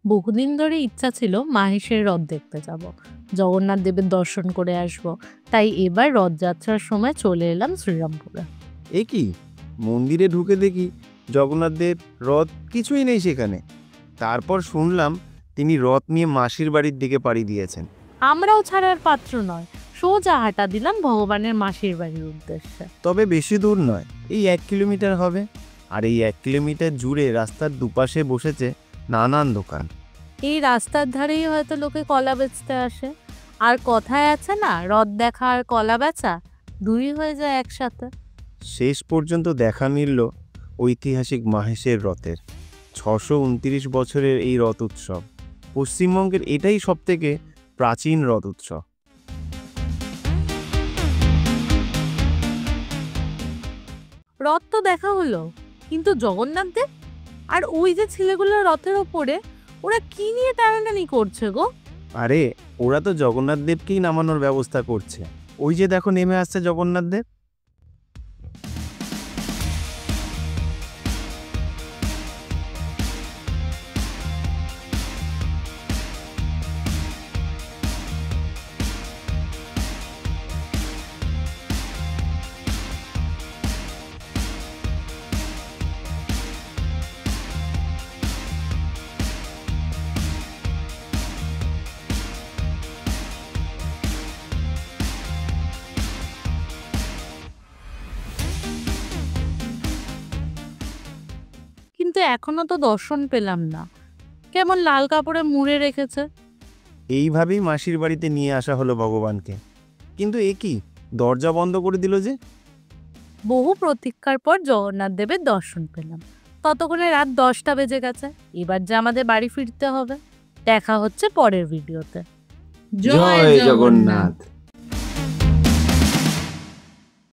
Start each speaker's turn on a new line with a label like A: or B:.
A: বহুদিন ধরে ইচ্ছা ছিল মাহেশের রথ দেখতে যাব, জগন্নাথ দেবের দর্শন করে আসব। তাই এবার রথযাত্রার সময় চলে এলাম শ্রীরামপুরে।
B: এ কি, মন্দিরে ঢুকে দেখি জগন্নাথ দেব রথ কিছুই নেই সেখানে। তারপর শুনলাম তিনি রথ নিয়ে মাসির বাড়ির দিকে পাড়ি দিয়েছেন।
A: আমরাও ছাড়ার পাত্র নয়, সোজা হাঁটা দিলাম ভগবানের মাসির বাড়ির উদ্দেশ্যে।
B: তবে বেশি দূর নয়, এই 1 কিলোমিটার হবে। আর এই 1 কিলোমিটার জুড়ে রাস্তার দুপাশে বসেছে নানান দোকান।
A: এই রাস্তার ধারেই হয়তো লোকে কলা বেচতে আসে। আর কথায় আছে না, রথ দেখা আর কলা বেচা দুই হয়ে যায় একসাথে।
B: শেষ পর্যন্ত দেখা মিলল ঐতিহাসিক মাহেশের রথের। 629 বছরের এই রথ উৎসব পশ্চিমবঙ্গের এটাই সবথেকে প্রাচীন রথ উৎসব।
A: রথ তো দেখা হলো, কিন্তু জগন্নাথ দেব আর ওই যে ছেলেগুলো রথের ওপরে, ওরা কি নিয়ে টানাটানি করছে গো?
B: আরে, ওরা তো জগন্নাথ দেবকেই নামানোর ব্যবস্থা করছে। ওই যে দেখো নেমে আসছে জগন্নাথ দেব।
A: কিন্তু এখনো তো দর্শন পেলাম না, কেমন লাল কাপড়ে মুড়ে রেখেছে।
B: এইভাবেই মাসির বাড়িতে নিয়ে আসা হলো ভগবানকে। কিন্তু এ কি, দরজা বন্ধ করে দিল যে?
A: বহু প্রতীক্ষার পর জগন্নাথ দেবের দর্শন পেলাম। ততক্ষণে রাত 10টা বেজে গেছে। এবার যে আমাদের বাড়ি ফিরতে হবে। দেখা হচ্ছে পরের ভিডিওতে।
C: জয় জগন্নাথ।